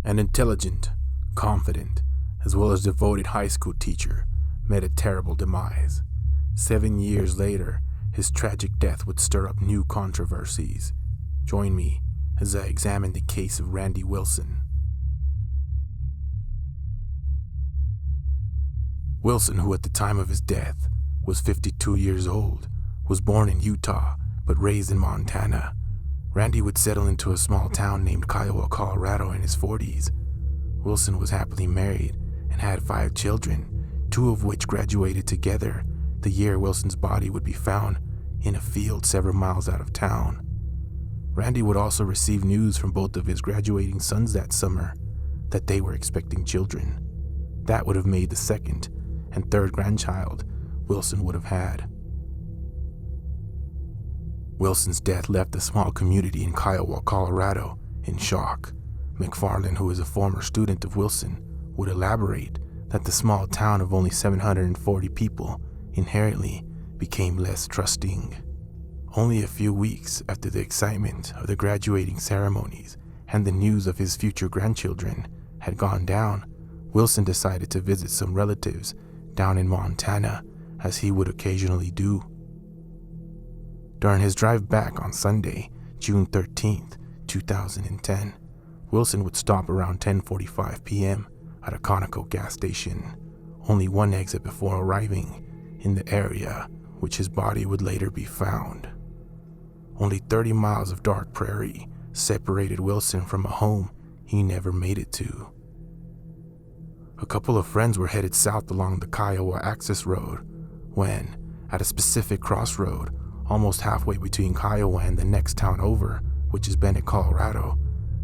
An intelligent, confident, as well as devoted high school teacher met a terrible demise. 7 years later, his tragic death would stir up new controversies. Join me as I examine the case of Randy Wilson. Wilson, who at the time of his death was 52 years old, was born in Utah but raised in Montana. Randy would settle into a small town named Kiowa, Colorado in his 40s. Wilson was happily married and had 5 children, 2 of which graduated together the year Wilson's body would be found in a field several miles out of town. Randy would also receive news from both of his graduating sons that summer that they were expecting children. That would have made the second and third grandchild Wilson would have had. Wilson's death left the small community in Kiowa, Colorado, in shock. McFarland, who is a former student of Wilson, would elaborate that the small town of only 740 people inherently became less trusting. Only a few weeks after the excitement of the graduating ceremonies and the news of his future grandchildren had gone down, Wilson decided to visit some relatives down in Montana, as he would occasionally do. During his drive back on Sunday, June 13th, 2010, Wilson would stop around 10:45 p.m. at a Conoco gas station, only one exit before arriving in the area which his body would later be found. Only 30 miles of dark prairie separated Wilson from a home he never made it to. A couple of friends were headed south along the Kiowa access road when, at a specific crossroad, almost halfway between Kiowa and the next town over, which is Bennett, Colorado,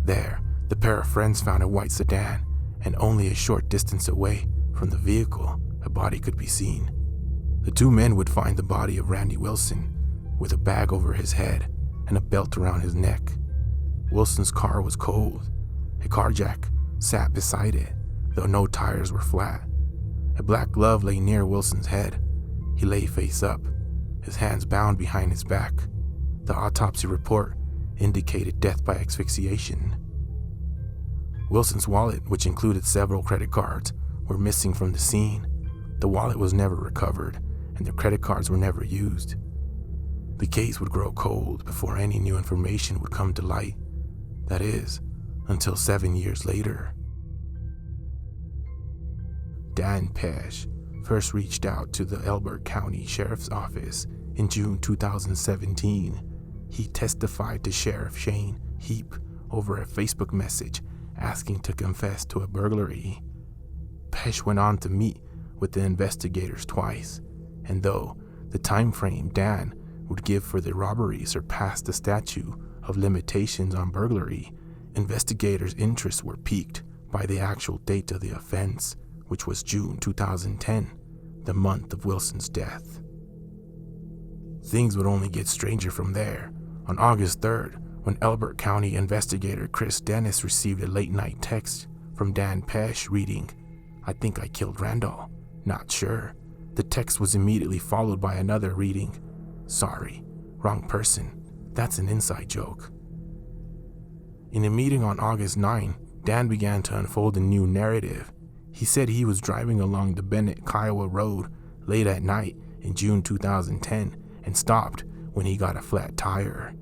there, the pair of friends found a white sedan, and only a short distance away from the vehicle, a body could be seen. The 2 men would find the body of Randy Wilson with a bag over his head and a belt around his neck. Wilson's car was cold. A car jack sat beside it, though no tires were flat. A black glove lay near Wilson's head. He lay face up, his hands bound behind his back. The autopsy report indicated death by asphyxiation. Wilson's wallet, which included several credit cards, were missing from the scene. The wallet was never recovered, and the credit cards were never used. The case would grow cold before any new information would come to light. That is, until 7 years later. Dan Pesh first reached out to the Elbert County Sheriff's Office in June 2017. He testified to Sheriff Shane Heap over a Facebook message asking to confess to a burglary. Pesh went on to meet with the investigators twice, and though the time frame Dan would give for the robbery surpassed the statute of limitations on burglary, investigators' interests were piqued by the actual date of the offense, which was June 2010, the month of Wilson's death. Things would only get stranger from there. On August 3rd, when Elbert County investigator Chris Dennis received a late-night text from Dan Pesh reading, "I think I killed Randall. Not sure." The text was immediately followed by another reading, "Sorry, wrong person. That's an inside joke." In a meeting on August 9, Dan began to unfold a new narrative. He said he was driving along the Bennett, Kiowa road late at night in June 2010 and stopped when he got a flat tire.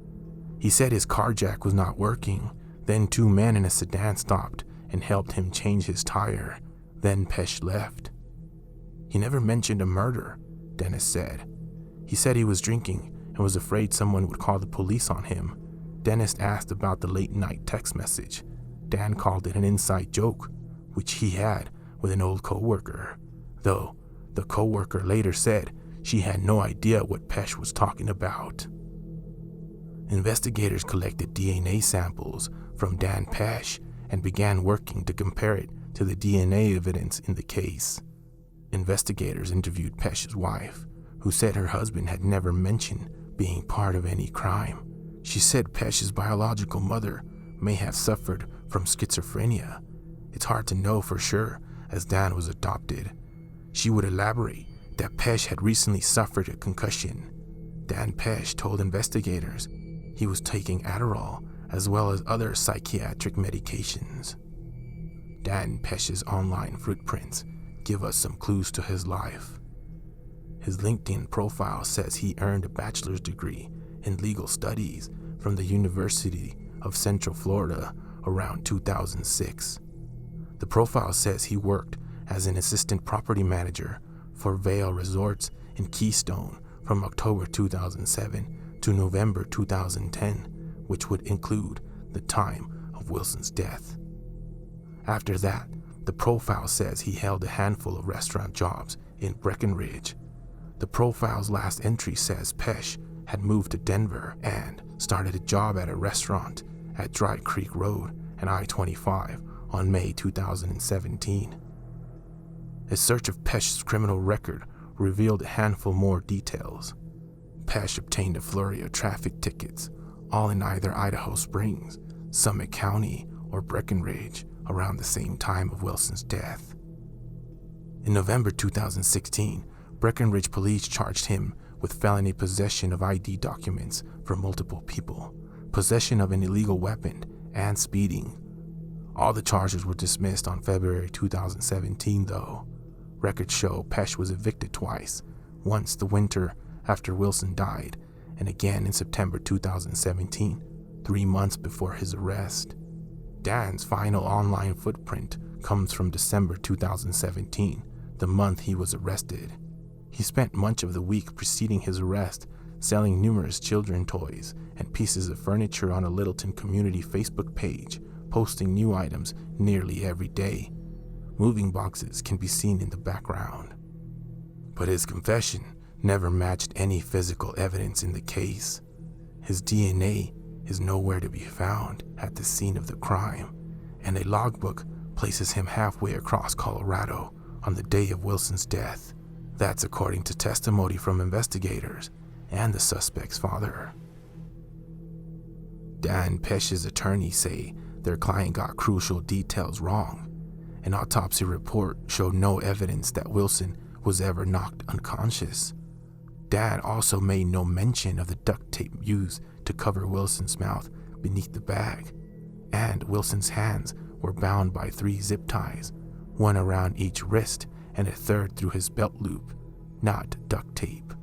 He said his car jack was not working. Then 2 men in a sedan stopped and helped him change his tire. Then Pesh left. He never mentioned a murder, Dennis said. He said he was drinking and was afraid someone would call the police on him. Dennis asked about the late-night text message. Dan called it an inside joke, which he had with an old co-worker, though the co-worker later said she had no idea what Pesh was talking about. Investigators collected DNA samples from Dan Pesh and began working to compare it to the DNA evidence in the case. Investigators interviewed Pesh's wife, who said her husband had never mentioned being part of any crime. She said Pesh's biological mother may have suffered from schizophrenia. It's hard to know for sure, as Dan was adopted. She would elaborate that Pesh had recently suffered a concussion. Dan Pesh told investigators he was taking Adderall as well as other psychiatric medications. Dan Pesh's online footprints give us some clues to his life. His LinkedIn profile says he earned a bachelor's degree in legal studies from the University of Central Florida around 2006. The profile says he worked as an assistant property manager for Vail Resorts in Keystone from October 2007 to November 2010, which would include the time of Wilson's death. After that, the profile says he held a handful of restaurant jobs in Breckenridge. The profile's last entry says Pesh had moved to Denver and started a job at a restaurant at Dry Creek Road and I-25 on May 2017. A search of Pesh's criminal record revealed a handful more details. Pesh obtained a flurry of traffic tickets, all in either Idaho Springs, Summit County, or Breckenridge around the same time of Wilson's death. In November 2016, Breckenridge police charged him with felony possession of ID documents for multiple people, possession of an illegal weapon, and speeding. All the charges were dismissed on February 2017, though. Records show Pesh was evicted twice, once the winter after Wilson died, and again in September 2017, 3 months before his arrest. Dan's final online footprint comes from December 2017, the month he was arrested. He spent much of the week preceding his arrest selling numerous children's toys and pieces of furniture on a Littleton community Facebook page, posting new items nearly every day. Moving boxes can be seen in the background. But his confession never matched any physical evidence in the case. His DNA is nowhere to be found at the scene of the crime, and a logbook places him halfway across Colorado on the day of Wilson's death. That's according to testimony from investigators and the suspect's father. Dan Pesh's attorneys say their client got crucial details wrong. An autopsy report showed no evidence that Wilson was ever knocked unconscious. Dan also made no mention of the duct tape used to cover Wilson's mouth beneath the bag, and Wilson's hands were bound by 3 zip ties, one around each wrist and a third through his belt loop, not duct tape.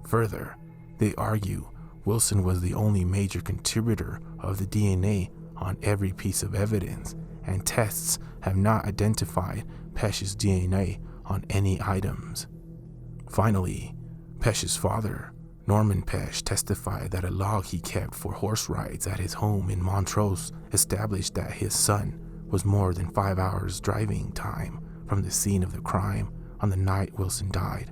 Further, they argue Wilson was the only major contributor of the DNA on every piece of evidence, and tests have not identified Pesh's DNA on any items. Finally, Pesh's father, Norman Pesh, testified that a log he kept for horse rides at his home in Montrose established that his son was more than 5 hours driving time from the scene of the crime on the night Wilson died.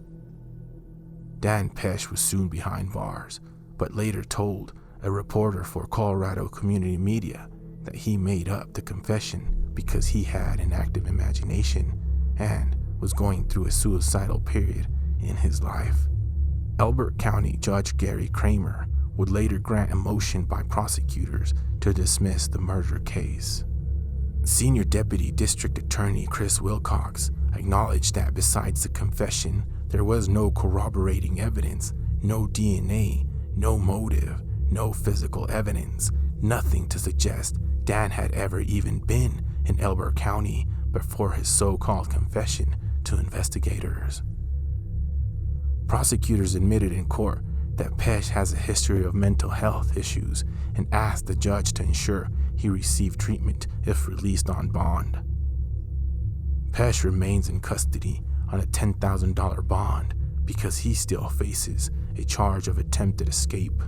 Dan Pesh was soon behind bars, but later told a reporter for Colorado Community Media that he made up the confession because he had an active imagination and was going through a suicidal period in his life. Elbert County Judge Gary Kramer would later grant a motion by prosecutors to dismiss the murder case. Senior Deputy District Attorney Chris Wilcox acknowledged that besides the confession, there was no corroborating evidence, no DNA, no motive, no physical evidence, nothing to suggest Dan had ever even been in Elbert County before his so-called confession to investigators. Prosecutors admitted in court that Pesh has a history of mental health issues and asked the judge to ensure he received treatment if released on bond. Pesh remains in custody on a $10,000 bond because he still faces a charge of attempted escape.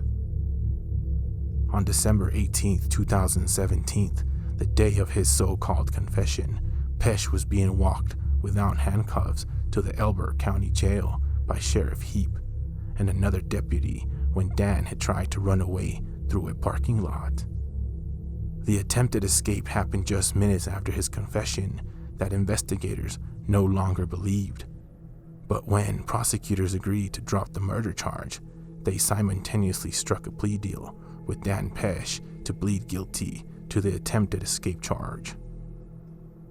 On December 18, 2017, the day of his so-called confession, Pesh was being walked without handcuffs to the Elbert County Jail by Sheriff Heap and another deputy when Dan had tried to run away through a parking lot. The attempted escape happened just minutes after his confession that investigators no longer believed. But when prosecutors agreed to drop the murder charge, they simultaneously struck a plea deal with Dan Pesh to plead guilty to the attempted escape charge.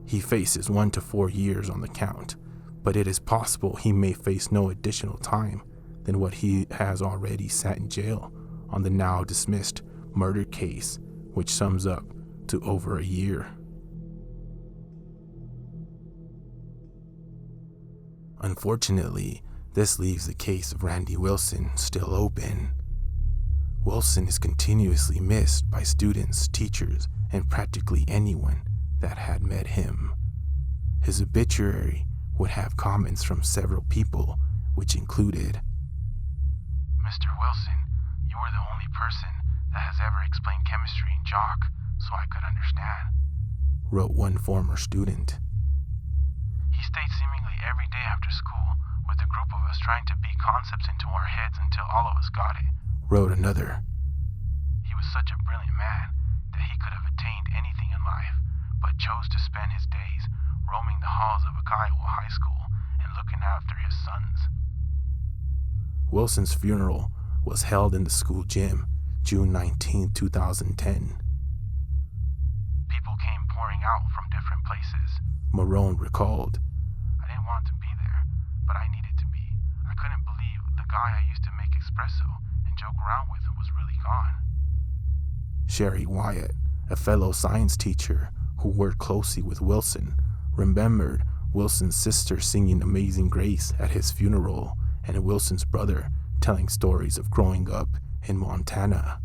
He faces 1 to 4 years on the count, but it is possible he may face no additional time than what he has already sat in jail on the now dismissed murder case, which sums up to over a year. Unfortunately, this leaves the case of Randy Wilson still open. Wilson is continuously missed by students, teachers, and practically anyone that had met him. His obituary would have comments from several people, which included, "Mr. Wilson, you were the only person that has ever explained chemistry in chalk so I could understand," wrote one former student. "He stayed seemingly every day after school with a group of us trying to beat concepts into our heads until all of us got it," wrote another. "He was such a brilliant man that he could have attained anything in life, but chose to spend his days roaming the halls of Kiowa High School and looking after his sons." Wilson's funeral was held in the school gym, June 19, 2010. "People came pouring out from different places," Marone recalled. "I didn't want to be there, but I needed to be. I couldn't believe the guy I used to make espresso and joke around with was really gone." Sherry Wyatt, a fellow science teacher who worked closely with Wilson, remembered Wilson's sister singing Amazing Grace at his funeral and Wilson's brother telling stories of growing up in Montana.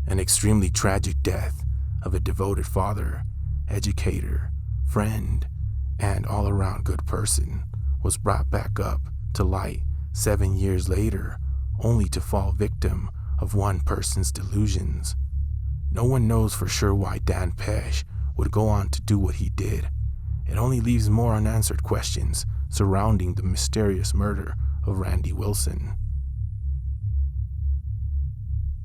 An extremely tragic death of a devoted father, educator, friend, and all-around good person was brought back up to light 7 years later, only to fall victim of one person's delusions. No one knows for sure why Dan Pesh would go on to do what he did. It only leaves more unanswered questions surrounding the mysterious murder of Randy Wilson.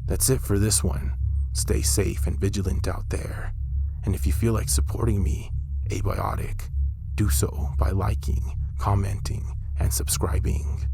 That's it for this one. Stay safe and vigilant out there. And if you feel like supporting me, Abiotic, do so by liking, commenting, and subscribing.